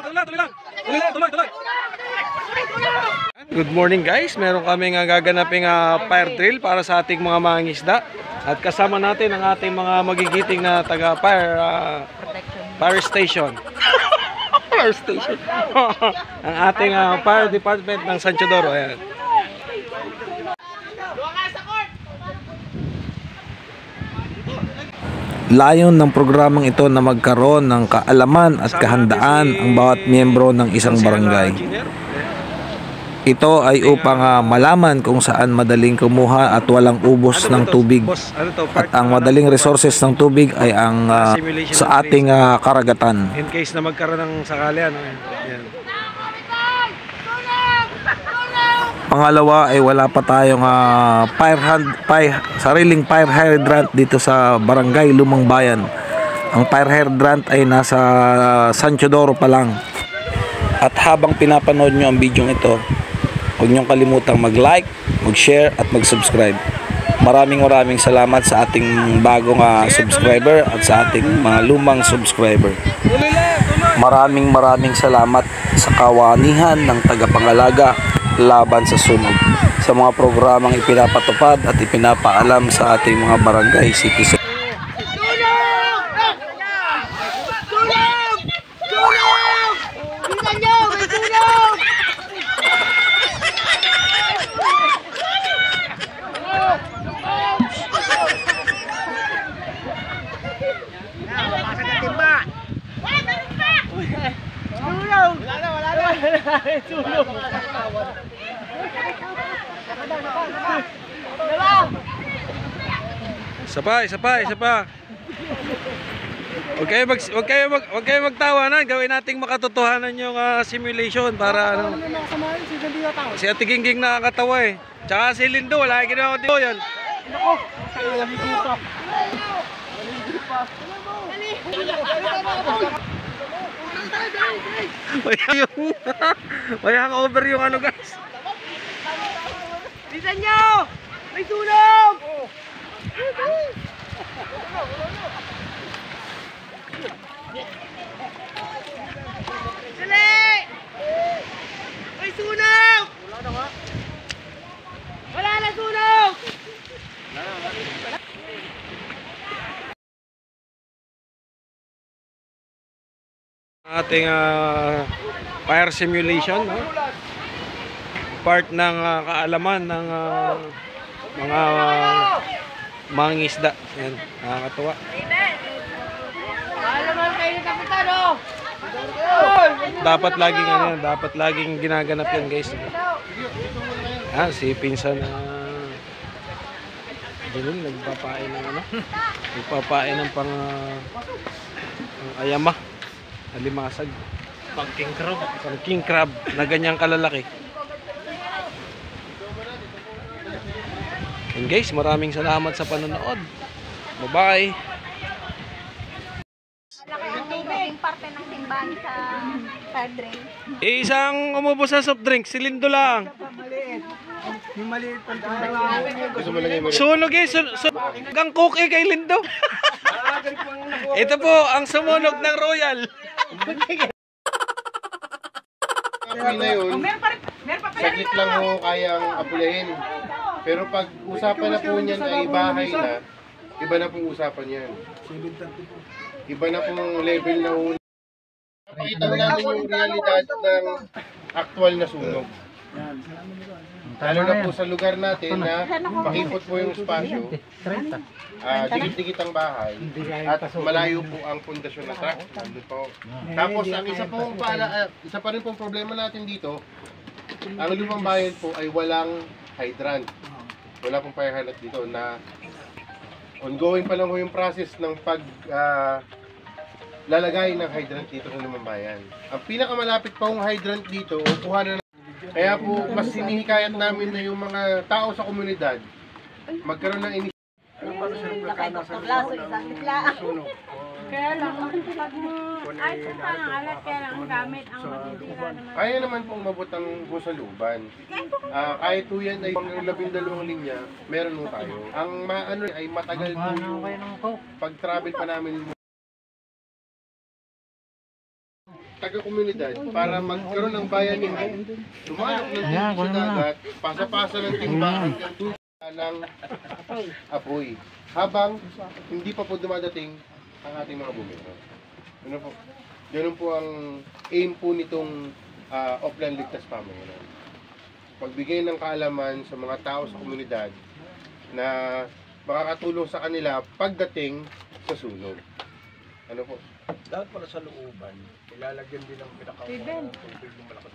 Tuloy. Good morning guys, meron kaming gaganaping fire drill para sa ating mga mangingisda. At kasama natin ang ating mga magigiting na taga fire station. Fire station. Ang ating fire department ng San Teodoro. Ayan. Layon ng programang ito na magkaroon ng kaalaman at kahandaan ang bawat miyembro ng isang barangay. Ito ay upang malaman kung saan madaling kumuha at walang ubos ng tubig. At ang madaling resources ng tubig ay ang sa ating karagatan. In case na magkaroon ng sakali, yan. Pangalawa ay wala pa tayong sariling fire hydrant dito sa barangay Lumang Bayan. Ang fire hydrant ay nasa San Teodoro pa lang. At habang pinapanood nyo ang video ito, huwag niyong kalimutang mag-like, mag-share at mag-subscribe. Maraming salamat sa ating bagong subscriber at sa ating mga lumang subscriber. Maraming salamat sa kawanihan ng tagapangalaga laban sa sunog, sa mga programang ipinapatupad at ipinapaalam sa ating mga barangay citizens. Isa pa. Huwag kayo magtawanan. Gawin nating makatotohanan yung simulation para ano. Si Ate Gingging nakakatawa eh. Tsaka si Lindo, wala yung ginawa dito yan. Mayang over yung ano guys. Bisan nyo! May sunog! Dali! May sunog! Wala na nga. Wala na sunog! Ating fire simulation, no? Part ng kaalaman ng mga mangingisda. Yan, nakakatuwa. Kaalaman kayo ng kapitano! Dapat laging ginaganap yan, guys. Si pinsan Janine nagpapain ng nagpapain ng pang ayama, alimasag, pang king crab na ganyang kalalaki. And guys, maraming salamat sa panonood. Bye-bye. Yung parte ng timbangan sa hard drink. Isang umubos sa soft drink, si Lindo lang. Yung maliit pang timbangan. Sunog gang cookie kay Lindo. Ito po ang sumunog ng Royal. Na yun, saglit lang mo kayang apulahin. Pero pag usapan na po niyan ay bahay na, iba na pong usapan yan. Iba na pong level na una. Pakita namin yung realidad ng actual na sunog. Lalo na po sa lugar natin na pakipot po yung espasyo, dikit-dikit ang bahay, at malayo po ang pundasyon ng truck. Tapos ang isa pa rin pong problema natin dito, ang Lumang Bayan po ay walang hydrant. Wala pong fire hydrant dito na ongoing pa lang yung process ng lalagay ng hydrant dito sa Lumang Bayan. Ang pinakamalapit pa yung hydrant dito, kuhanan. Kaya po mas sinihikayat namin na yung mga tao sa komunidad magkaroon ng initiative. Kaya lang, ay pang alat, kaya lang ang gamit ang matitira naman. Kaya naman pong mabutang sa luban. Kahit po yan ay 12 linya, meron po tayo. Ang ay matagal po yung pag-travel pa namin. taga-komunidad para magkaroon ng bayanihan. Lumanap ng tubig sa dagat, pasa-pasa ng timba hanggang ng apoy. Habang hindi pa po dumadating ang ating mga bumbero. Ano po? Ganun po ang aim po nitong Offline Ligtas Pamayanan. Pagbigay ng kaalaman sa mga tao sa komunidad na makakatulong sa kanila pagdating sa sunog. Ano po? Dapat pala sa looban, ilalagyan din ng pinakawang tubig ng malakas.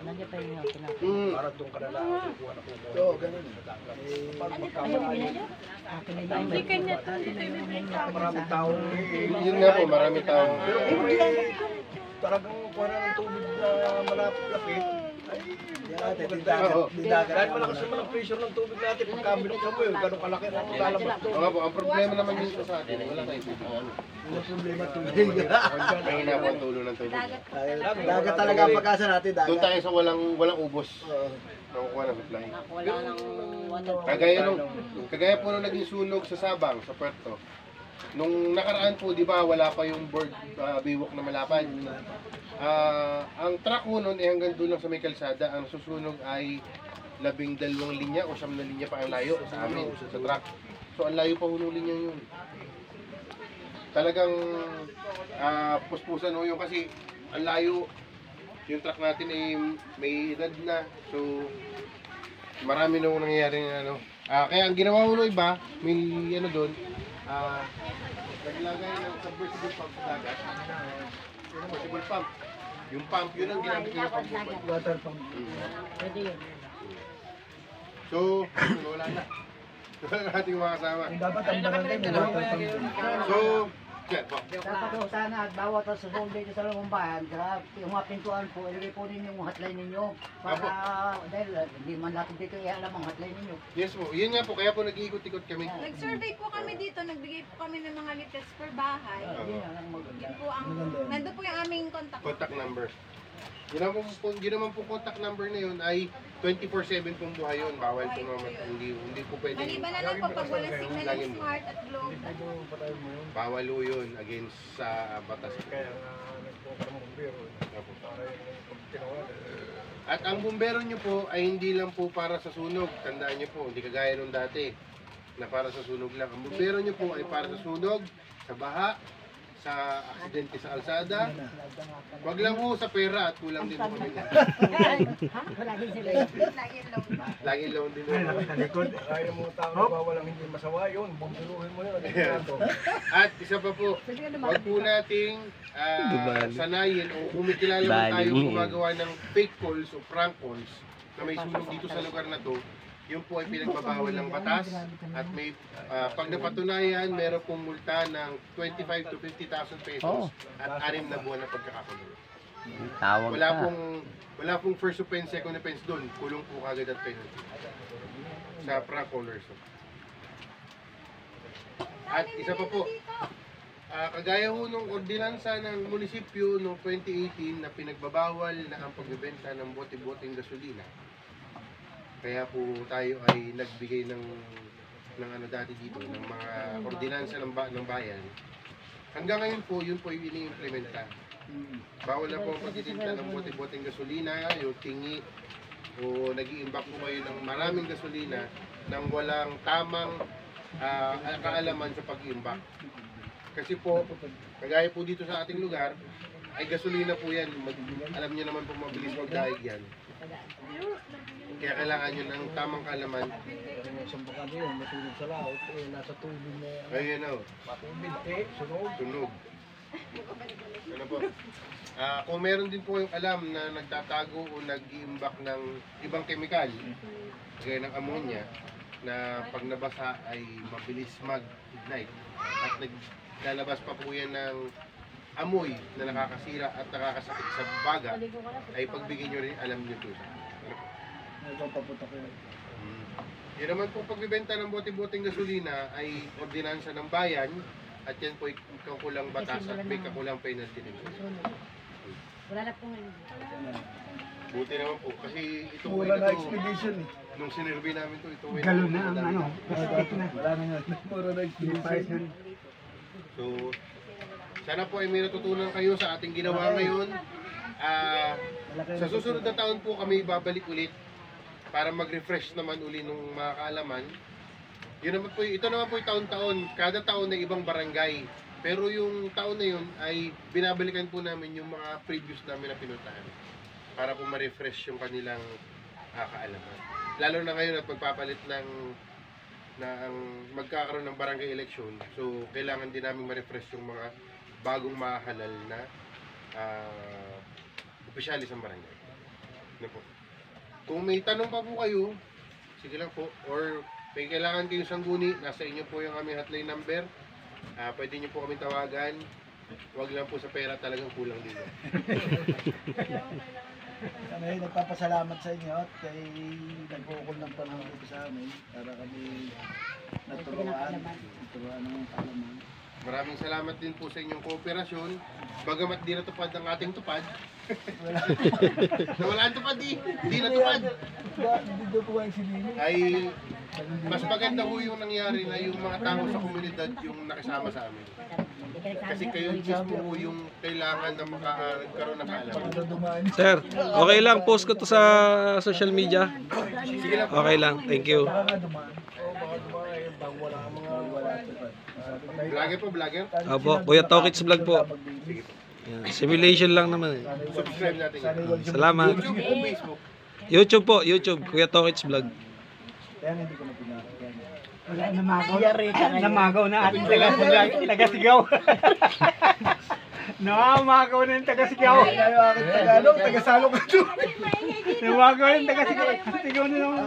Para doon ka na lang kukuha na kukuha. Oo, ganun. Pag magkamarami. Hindi kanya to. Maraming taong Yun nga po, marami taong... talagang kuha na ng tubig na malapit. Oo. Dahil malakas naman ang pressure ng tubig natin. Pagka binuksan mo yun, gano'ng kalaki na lalabas doon. Mga po, ang problema naman yun sa atin, wala tayong tubig. Yung problema tubig. Mahina po ang tulo ng tubig. Dagat talaga ang pag-asa natin, Doon tayo sa walang ubos. Nakukuha ng supply. Wala nang water. Kagaya po nung naging sunog sa Sabang, sa Puerto. Nung nakaraan po, di ba, wala pa yung board biwok na malapad. Ang truck po nun hanggang doon lang sa may kalsada. Ang susunog ay 12 linya o 9 linya pa ang layo sa amin, sa truck. So ang layo pa ho ng linya yun. Talagang puspusan ho yun kasi ang layo. Yung truck natin ay may edad na. So marami na ho nangyayari ng ano. Kaya ang ginawa ho ng iba, may ano doon, naglagay ng submersible pump sa dagat. Submersible pump. Yung pump, yun ang ginamit nila pang Water pump. Pwede yun. So, wala na. Wala na ating mga kasama. Dapat ang barangay may water pump. So, yan po. Dapat po sana at bawat susunod dito sa lumang bayan, yung mga pintuan po, ilagay po ninyo yung hotline ninyo. Para, dahil hindi man natin dito ialam ang hotline ninyo. Yes po. Yun nga po. Kaya po nag-iikot-ikot kami. Nag-survey po kami dito, nagbigay po kami ng mga litres per bahay. Hindi na lang maganda. Yun po ang, nandun po yung aming contact. Contact number. Yun naman po contact number na yun ay 24/7 pong buhay yun. Bawal po naman. Hindi po pwede. Maliban na lang po pag walang signal ng smart at globe. Bawal po yun against sa batas. Kaya nga nagpupunta ng bumbero. Para yung pag tinawa. At ang bumbero nyo po ay hindi lang po para sa sunog. Tandaan nyo po, hindi kagaya nung dati na para sa sunog lang. Ang bumbero nyo po ay para sa sunog, sa baha, sa aksidente sa kalsada. Wag lang po sa pera at kulang din po kami. Wala din sila. Lagi yung load. Lagi loan din po. Nakalikod. Kaya mo tao walang hindi masawa yun. Bumburuhin mo yun. At isa pa po, wag po nating sanayin o kumikilala mo tayo gumagawa ng fake calls o prank calls na may sunog dito sa lugar na to. Yun po ay pinagbabawal ng batas at may pag napatunayan, meron pong multa ng 25 to 50,000 pesos at 6 na buwan na pagkakakulong. Wala pong first offense, second offense doon. Kulong po kagad at penalty sa prank callers. At isa pa po, kagaya ho nung ordinansa ng munisipyo noong 2018 na pinagbabawal na ang pagbebenta ng bote-boteng gasolina. Kaya po tayo ay nagbigay ng ano dati dito, ng mga ordinansa ng bayan. Hanggang ngayon po, yun po yung ini-implementa. Bawal na po ang pagtitinda ng bote-boteng gasolina, yung tingi, o nag-iimbak po kayo ng maraming gasolina nang walang tamang kaalaman sa pag-iimbak. Kasi po, kagaya po dito sa ating lugar, ay gasolina po yan. Alam niyo naman po mabilis magdaig yan. Kaya kailangan nyo ng tamang kaalaman. Isang baka yun, matulog sa laot, nasa tubig na yan. Ayun o, Matubig, sunog. tunog. Ano po? Kung meron din po yung alam na nagtatago o nag-iimbak ng ibang kemikal, gaya ng ammonia, na pag nabasa ay mabilis mag-ignite. At naglalabas pa po yan ng amoy na nakakasira at nakakasakit sa baga, ay pagbigyan nyo rin alam nyo ito. Nagpapapunta ko yun. Yun naman po pagbibenta ng bote-boteng gasolina ay ordinansa ng bayan at yan po ay kakulang batas at may kakulang penalty din. Wala na pong Buti naman po kasi ito po Mura na ito, expedition eh. nung sinurvey namin ito ay Galon na ang ano. Wala na nga. Mura na expedition. So sana po ay may natutunan kayo sa ating ginawa ngayon Sa susunod na taon po kami babalik ulit para mag-refresh naman uli ng mga kaalaman. Yun naman po, ito naman po yung taon-taon. Kada taon na ibang barangay. Pero yung taon na yun ay binabalikan po namin yung mga previous namin na pinuntahan para po ma-refresh yung kanilang kaalaman. Lalo na ngayon at magpapalit ng ang magkakaroon ng barangay election. So, kailangan din namin ma-refresh yung mga bagong mahalal na opisyalis ng barangay. Ano po? Kung may tanong pa po kayo, sige lang po. Or may kailangan kayong sangguni, nasa inyo po yung aming hotline number. Pwede nyo po kami tawagan. Huwag lang po sa pera, talagang kulang dito. Kami nagpapasalamat sa inyo at kay nagkukul ng panahon dito sa amin para kami naturuan ng kaalaman. Maraming salamat din po sa inyong kooperasyon. Bagamat di natupad ang ating tupad. Nawala ang tupad di natupad. Hindi daw po ang sinili. Ay mas maganda po yung nangyari na yung mga tao sa komunidad yung nakisama sa amin. Kasi kayo mismo po yung kailangan na magkaroon ng kaalaman. Sir, okay lang. Post ko to sa social media. Sige lang. Okay lang. Thank you. Vlogger po, vlogger. Opo, Kuya Tokits Vlog po. Yan. Simulation lang naman eh. Subscribe natin yan. Salamat. YouTube o Facebook. YouTube po, YouTube. Kuya Tokits Vlog. Kaya hindi ko na pinakita. Wala, namagaw na ating taga-sigaw. Namagaw na yung taga-sigaw. Tagalog, taga-salong ka doon. Namagaw na yung taga-sigaw. Sigaw na naman.